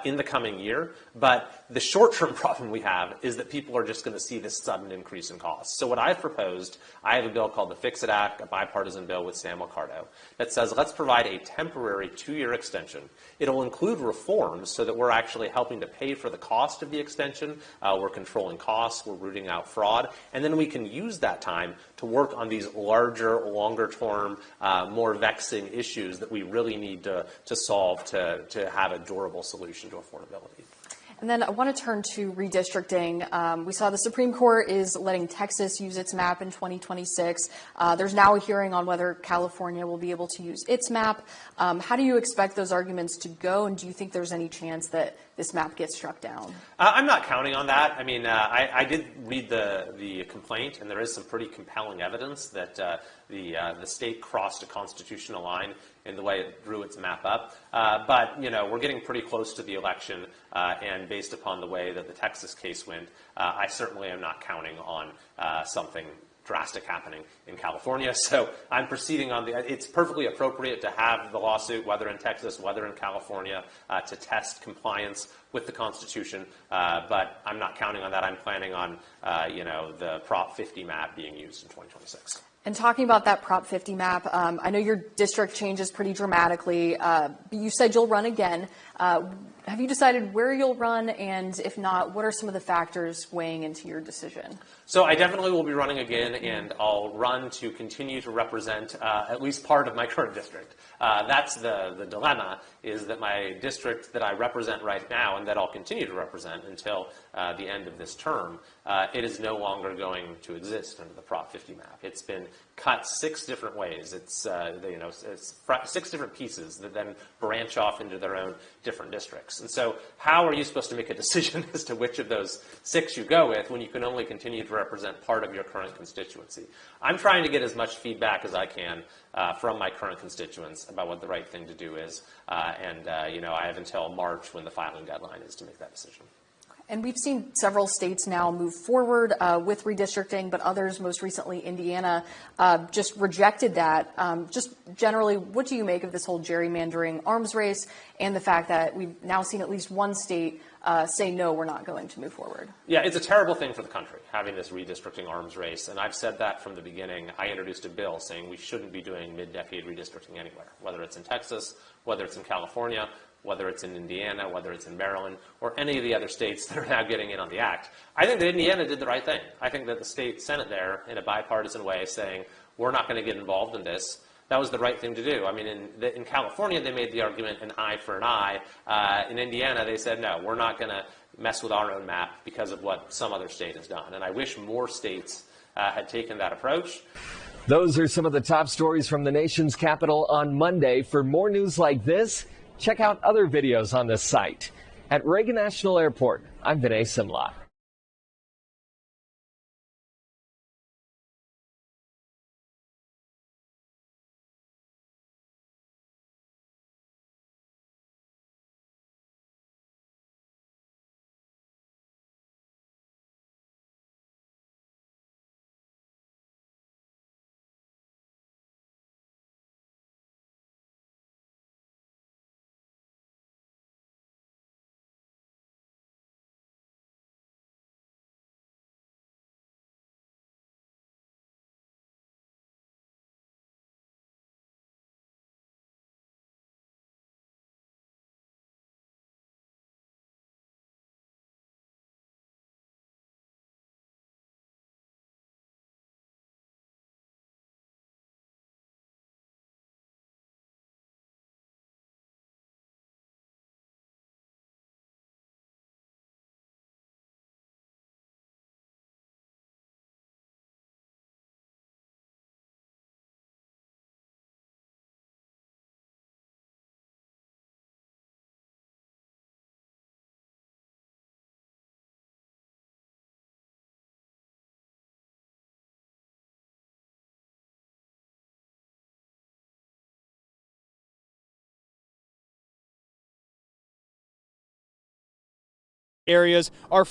in the coming year. But the short-term problem we have is that people are just going to see this sudden increase in costs. So what I've proposed, I have a bill called the Fix-It Act, a bipartisan bill with Sam Liccardo, that says let's provide a temporary 2-year extension. It'll include reforms so that we're actually helping to pay for the cost of the extension. We're controlling costs. We're rooting out fraud. And then we can use that time to work on these larger, longer-term, more vexing issues that we really need to solve to have a durable solution to affordability. And then I want to turn to redistricting. We saw the Supreme Court is letting Texas use its map in 2026. There's now a hearing on whether California will be able to use its map. How do you expect those arguments to go, and do you think there's any chance that this map gets struck down? I'm not counting on that. I mean, I did read the complaint, and there is some pretty compelling evidence that the state crossed a constitutional line in the way it drew its map up. But, we're getting pretty close to the election, and based upon the way that the Texas case went, I certainly am not counting on something drastic happening in California. So I'm proceeding on it's perfectly appropriate to have the lawsuit, whether in Texas, whether in California, to test compliance with the Constitution. But I'm not counting on that. I'm planning on, the Prop 50 map being used in 2026. And talking about that Prop 50 map, I know your district changes pretty dramatically. You said you'll run again. Have you decided where you'll run? And if not, what are some of the factors weighing into your decision? So I definitely will be running again, and I'll run to continue to represent at least part of my current district. That's the dilemma, is that my district that I represent right now and that I'll continue to represent until the end of this term, it is no longer going to exist under the Prop 50 map. It's been cut 6 different ways. It's, it's 6 different pieces that then branch off into their own different districts. And so how are you supposed to make a decision as to which of those 6 you go with when you can only continue to represent part of your current constituency? I'm trying to get as much feedback as I can from my current constituents about what the right thing to do is. I have until March, when the filing deadline is, to make that decision. And we've seen several states now move forward with redistricting, but others, most recently Indiana, just rejected that. Just generally, what do you make of this whole gerrymandering arms race and the fact that we've now seen at least one state say, no, we're not going to move forward? Yeah, it's a terrible thing for the country, having this redistricting arms race. And I've said that from the beginning. I introduced a bill saying we shouldn't be doing mid-decade redistricting anywhere, whether it's in Texas, whether it's in California, whether it's in Indiana, whether it's in Maryland, or any of the other states that are now getting in on the act. I think that Indiana did the right thing. I think that the state Senate there, in a bipartisan way, saying, we're not going to get involved in this, that was the right thing to do. I mean, in California, they made the argument an eye for an eye. In Indiana, they said, no, we're not going to mess with our own map because of what some other state has done. And I wish more states had taken that approach. Those are some of the top stories from the nation's capital on Monday. For more news like this, check out other videos on this site. At Reagan National Airport, I'm Vinay Simla. Areas are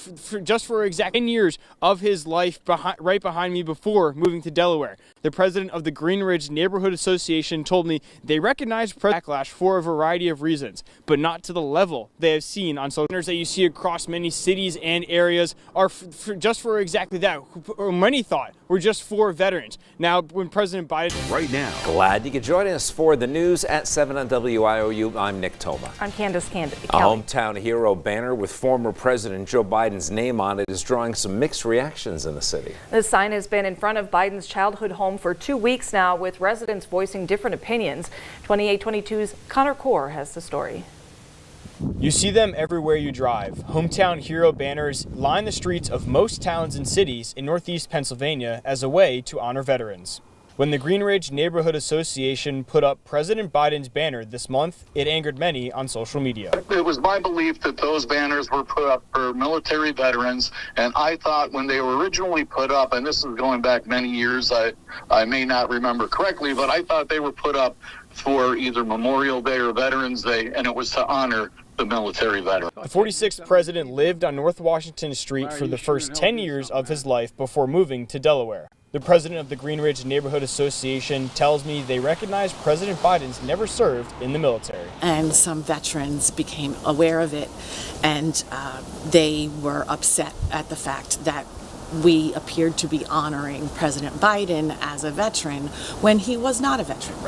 just for exact 10 years of his life right behind me before moving to Delaware. The president of the Green Ridge Neighborhood Association told me they recognize backlash for a variety of reasons, but not to the level they have seen on social media that you see across many cities and areas are just for exactly that. Many thought were just for veterans. Now, when President Biden... Right now. Glad you could join us for the news at 7 on WIOU. I'm Nick Toma. I'm Candace Kelly. A hometown hero banner with former President Joe Biden's name on it is drawing some mixed reactions in the city. The sign has been in front of Biden's childhood home for 2 weeks now, with residents voicing different opinions. 2822's Connor Core has the story. You see them everywhere you drive. Hometown hero banners line the streets of most towns and cities in northeast Pennsylvania as a way to honor veterans. When the Green Ridge Neighborhood Association put up President Biden's banner this month, it angered many on social media. It was my belief that those banners were put up for military veterans, and I thought when they were originally put up, and this is going back many years, I may not remember correctly, but I thought they were put up for either Memorial Day or Veterans Day, and it was to honor the military veteran. The 46th president lived on North Washington Street for the first 10 years of his life before moving to Delaware. The president of the Green Ridge Neighborhood Association tells me they recognize President Biden's never served in the military. And some veterans became aware of it, and they were upset at the fact that we appeared to be honoring President Biden as a veteran when he was not a veteran.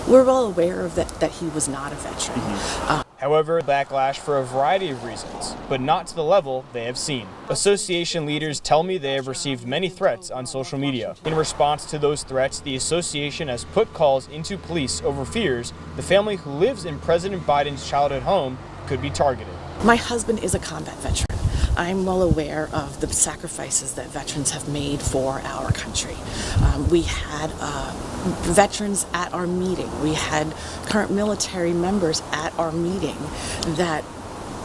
We're well aware of that he was not a veteran. However, backlash for a variety of reasons, but not to the level they have seen. Association leaders tell me they have received many threats on social media. In response to those threats, the association has put calls into police over fears the family who lives in President Biden's childhood home could be targeted. My husband is a combat veteran. I'm well aware of the sacrifices that veterans have made for our country. We had veterans at our meeting. We had current military members at our meeting that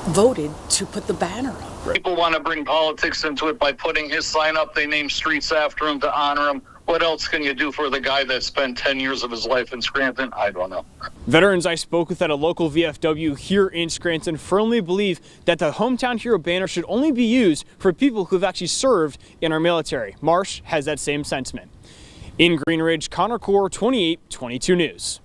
voted to put the banner up. People want to bring politics into it by putting his sign up. They name streets after him to honor him. What else can you do for the guy that spent 10 years of his life in Scranton? I don't know. Veterans I spoke with at a local VFW here in Scranton firmly believe that the Hometown Hero banner should only be used for people who have actually served in our military. Marsh has that same sentiment. In Green Ridge, Connor Core, 2822 News.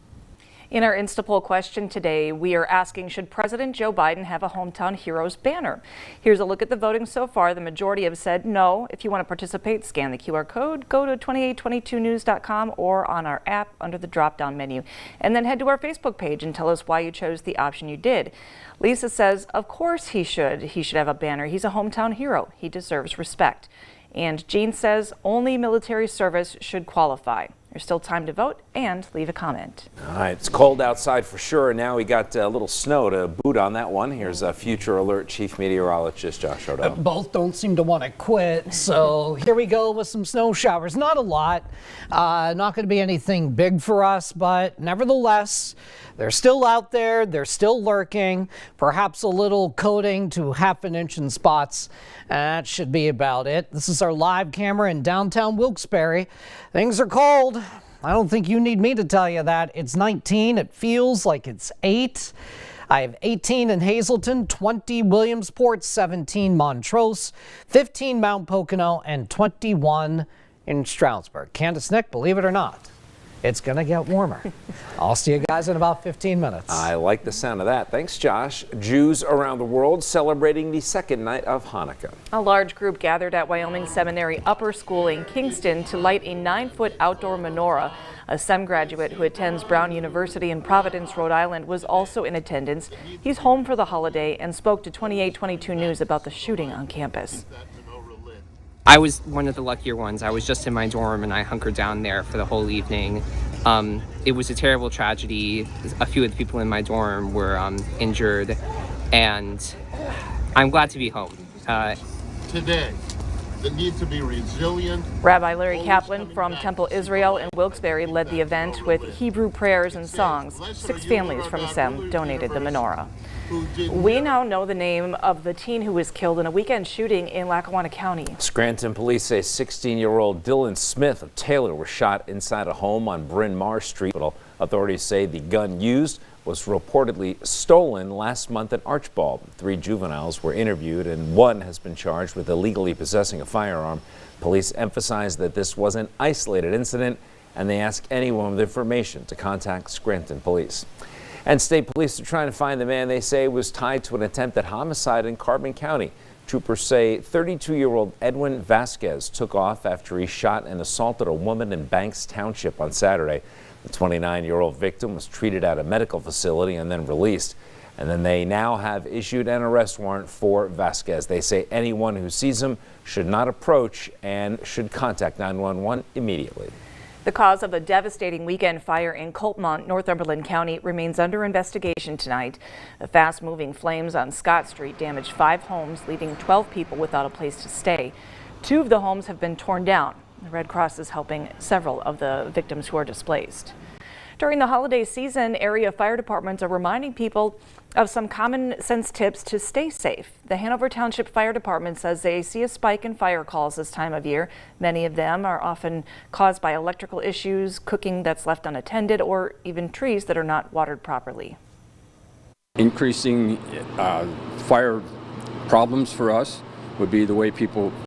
In our Instapoll question today, we are asking, should President Joe Biden have a Hometown Heroes banner? Here's a look at the voting so far. The majority have said no. If you want to participate, scan the QR code, go to 2822news.com or on our app under the drop-down menu, and then head to our Facebook page and tell us why you chose the option you did. Lisa says, of course he should. He should have a banner. He's a hometown hero. He deserves respect. And Jean says only military service should qualify. There's still time to vote and leave a comment. All right, it's cold outside for sure. Now we got a little snow to boot on that one. Here's a Future Alert Chief Meteorologist Josh O'Donnell. Both don't seem to want to quit, so here we go with some snow showers. Not a lot, not going to be anything big for us, but nevertheless, they're still out there. They're still lurking. Perhaps a little coating to half an inch in spots. That should be about it. This is our live camera in downtown Wilkes-Barre. Things are cold. I don't think you need me to tell you that. It's 19. It feels like it's 8. I have 18 in Hazleton, 20 Williamsport, 17 Montrose, 15 Mount Pocono, and 21 in Stroudsburg. Candace Nick, believe it or not, it's going to get warmer. I'll see you guys in about 15 minutes. I like the sound of that. Thanks, Josh. Jews around the world celebrating the second night of Hanukkah. A large group gathered at Wyoming Seminary Upper School in Kingston to light a 9-foot outdoor menorah. A SEM graduate who attends Brown University in Providence, Rhode Island, was also in attendance. He's home for the holiday and spoke to 2822 News about the shooting on campus. I was one of the luckier ones. I was just in my dorm and I hunkered down there for the whole evening. It was a terrible tragedy. A few of the people in my dorm were injured, and I'm glad to be home. Today, the need to be resilient. Rabbi Larry Kaplan from Temple Israel in Wilkes-Barre led the event with Hebrew prayers and songs. 6 families from SEM donated the menorah. We now know the name of the teen who was killed in a weekend shooting in Lackawanna County. Scranton police say 16-year-old Dylan Smith of Taylor was shot inside a home on Bryn Mawr Street. Authorities say the gun used was reportedly stolen last month at Archbald. 3 juveniles were interviewed and 1 has been charged with illegally possessing a firearm. Police emphasize that this was an isolated incident, and they ask anyone with information to contact Scranton police. And state police are trying to find the man they say was tied to an attempted homicide in Carbon County. Troopers say 32-year-old Edwin Vasquez took off after he shot and assaulted a woman in Banks Township on Saturday. The 29-year-old victim was treated at a medical facility and then released. And then they now have issued an arrest warrant for Vasquez. They say anyone who sees him should not approach and should contact 911 immediately. The cause of the devastating weekend fire in Coltmont, Northumberland County remains under investigation tonight. The fast-moving flames on Scott Street damaged 5 homes, leaving 12 people without a place to stay. 2 of the homes have been torn down. The Red Cross is helping several of the victims who are displaced. During the holiday season, area fire departments are reminding people of some common sense tips to stay safe. The Hanover Township Fire Department says they see a spike in fire calls this time of year. Many of them are often caused by electrical issues, cooking that's left unattended, or even trees that are not watered properly. Increasing fire problems for us would be the way people